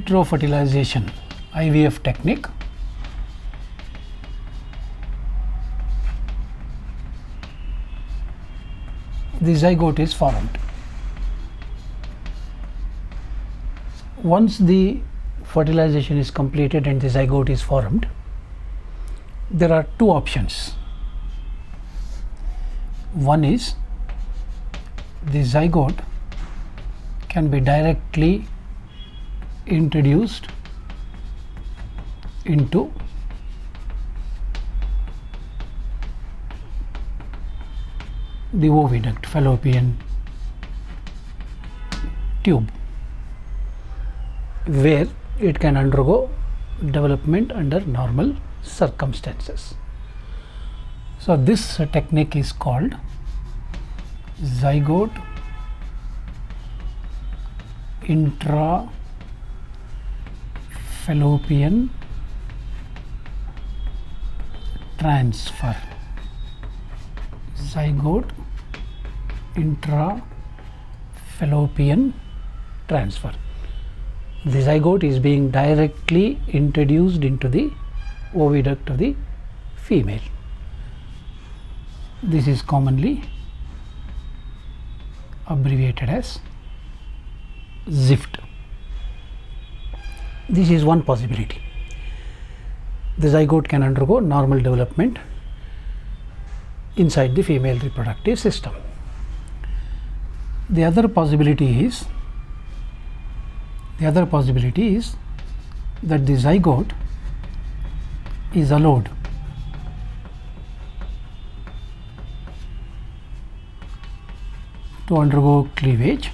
vitro fertilization IVF technique, the zygote is formed. Once the fertilization is completed and the zygote is formed, there are two options. One is the zygote can be directly introduced into the oviduct, fallopian tube, where it can undergo development under normal circumstances. So this technique is called zygote intrafallopian transfer. Zygote intrafallopian transfer. The zygote is being directly introduced into the oviduct of the female. This is commonly abbreviated as ZIFT. This is one possibility. The zygote can undergo normal development inside the female reproductive system. The other possibility is that the zygote is allowed to undergo cleavage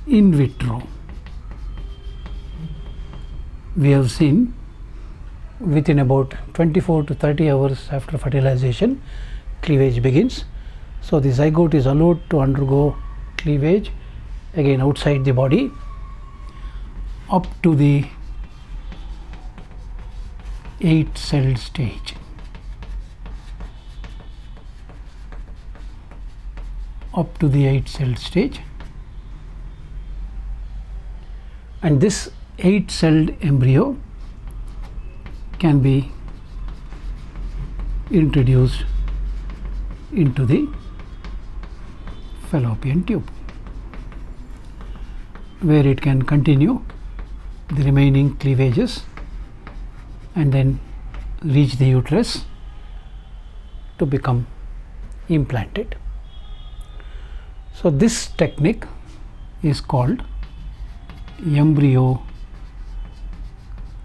in vitro. We have seen within about 24 to 30 hours after fertilization, cleavage begins. So the zygote is allowed to undergo cleavage again outside the body up to the 8-celled stage. Up to the 8-celled stage, and this 8-celled embryo can be introduced into the fallopian tube, where it can continue the remaining cleavages and then reach the uterus to become implanted. So this technique is called embryo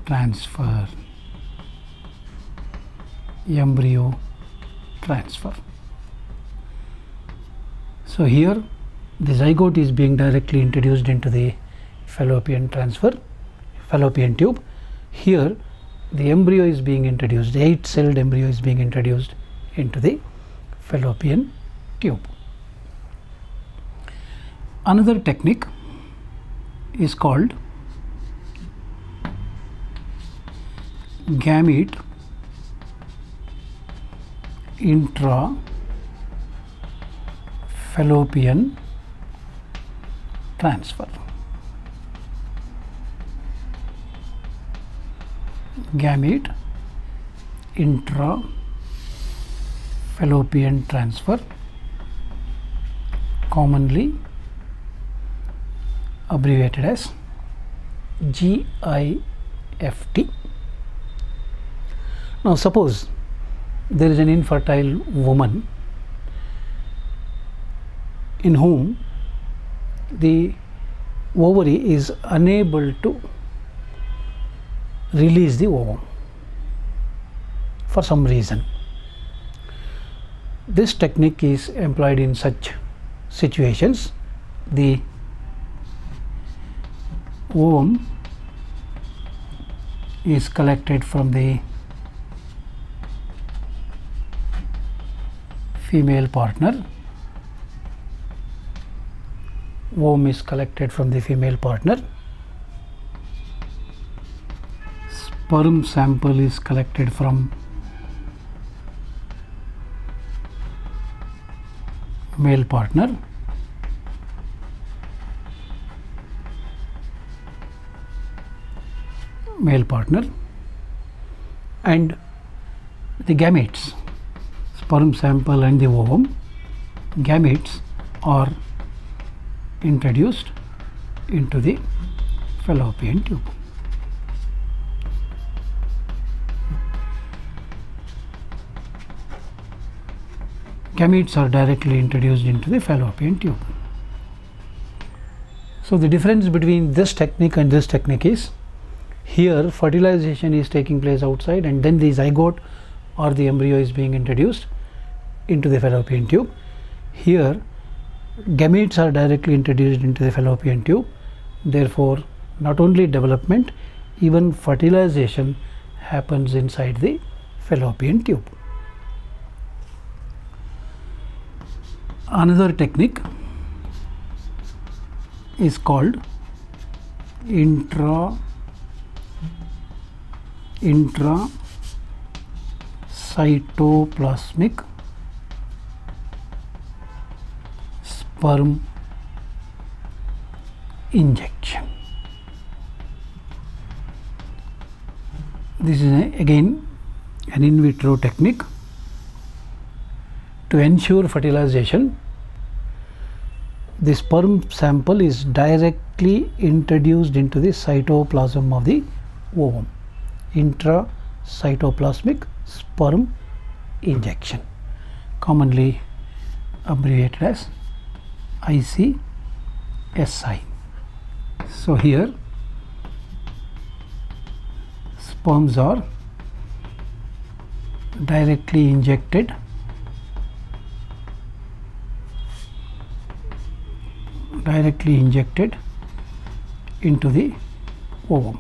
transfer. Embryo transfer. So here the zygote is being directly introduced into the fallopian tube. Here the embryo is being introduced, the 8-celled embryo is being introduced into the fallopian tube. Another technique is called gamete intrafallopian transfer. Gamete intrafallopian transfer, commonly abbreviated as GIFT. Now suppose there is an infertile woman in whom the ovary is unable to release the ovum for some reason. This technique is employed in such situations. The ovum is collected from the female partner. Ovum is collected from the female partner. Sperm sample is collected from male partner, and the gametes, sperm sample and the ovum, gametes are introduced into the fallopian tube. Gametes are directly introduced into the fallopian tube. So the difference between this technique and this technique is, here fertilization is taking place outside and then the zygote or the embryo is being introduced into the fallopian tube. Here gametes are directly introduced into the fallopian tube. Therefore, not only development, even fertilization happens inside the fallopian tube. Another technique is called intracytoplasmic sperm injection. This is again an in vitro technique. To ensure fertilization, the sperm sample is directly introduced into the cytoplasm of the ovum. Intracytoplasmic sperm injection, commonly abbreviated as ICSI. So here sperms are directly injected into the ovum.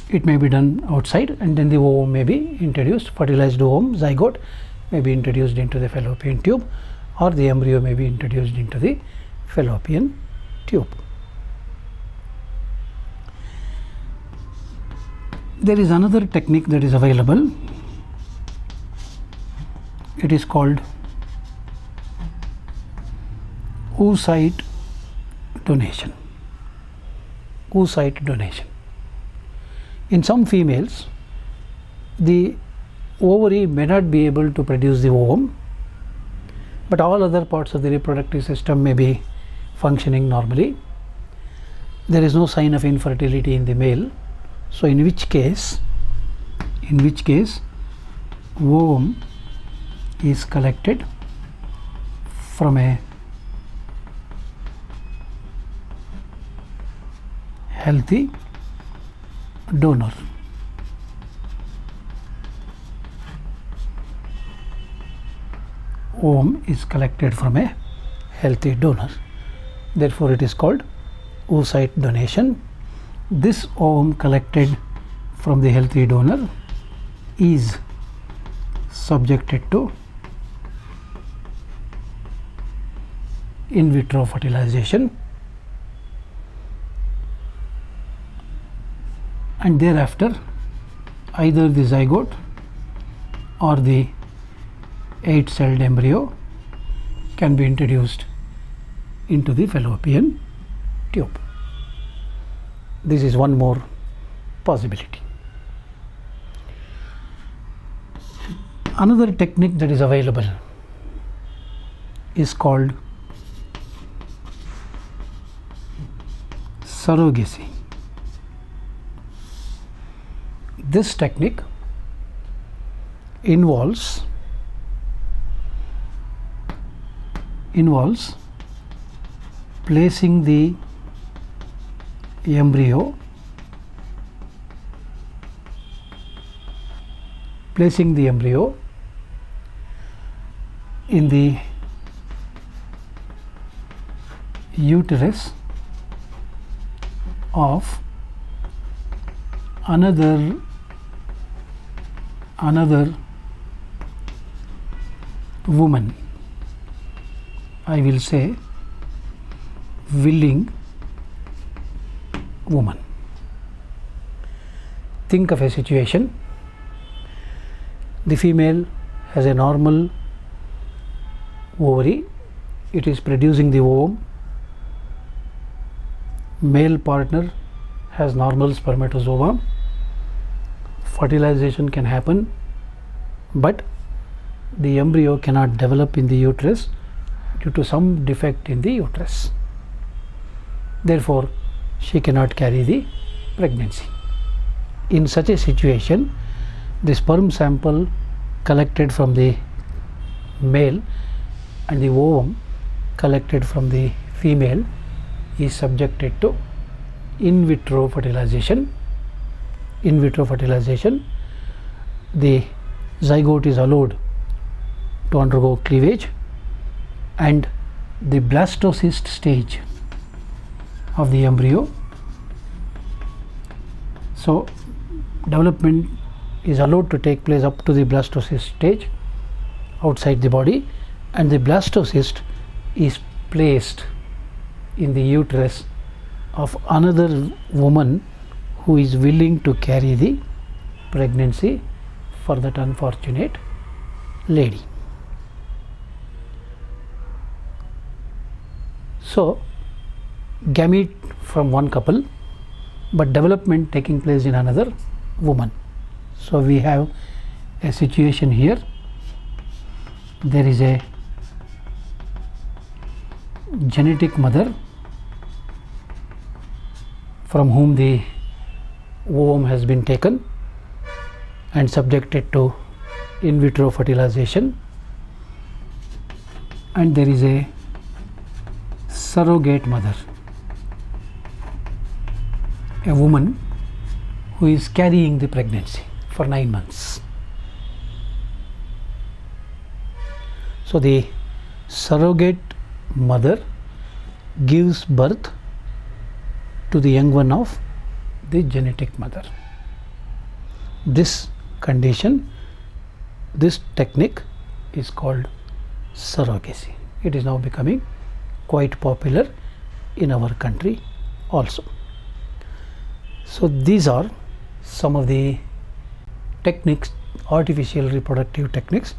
It may be done outside and then the ovum may be introduced, fertilized ovum, zygote may be introduced into the fallopian tube, or the embryo may be introduced into the fallopian tube. There is another technique that is available. It is called oocyte donation. Oocyte donation. In some females, the ovary may not be able to produce the ovum, but all other parts of the reproductive system may be functioning normally. There is no sign of infertility in the male. So in which case ovum is collected from a healthy donor. Ovum is collected from a healthy donor. Therefore, it is called oocyte donation. This ovum collected from the healthy donor is subjected to in vitro fertilization, and thereafter either the zygote or the 8-celled embryo can be introduced into the fallopian tube. This is one more possibility. Another technique that is available is called surrogacy. This technique involves placing the embryo in the uterus of another woman, I will say willing woman. Think of a situation The female has a normal ovary, it is producing the ovum. Male partner has normal spermatozoa. Fertilization can happen, but the embryo cannot develop in the uterus due to some defect in the uterus. Therefore, she cannot carry the pregnancy. In such a situation, the sperm sample collected from the male and the ovum collected from the female is subjected to in vitro fertilization. In vitro fertilization, the zygote is allowed to undergo cleavage, and the blastocyst stage of the embryo. So development is allowed to take place up to the blastocyst stage outside the body, and the blastocyst is placed in the uterus of another woman who is willing to carry the pregnancy for that unfortunate lady. So gamete from one couple, but development taking place in another woman. So we have a situation here. There is a genetic mother from whom the ovum has been taken and subjected to in vitro fertilization, and there is a surrogate mother, a woman who is carrying the pregnancy for 9 months. So the surrogate mother gives birth to the young one of the genetic mother. This condition, this technique is called surrogacy. It is now becoming quite popular in our country also. So these are some of the techniques, artificial reproductive techniques,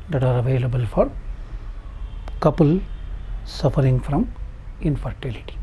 that are available for couple suffering from infertility.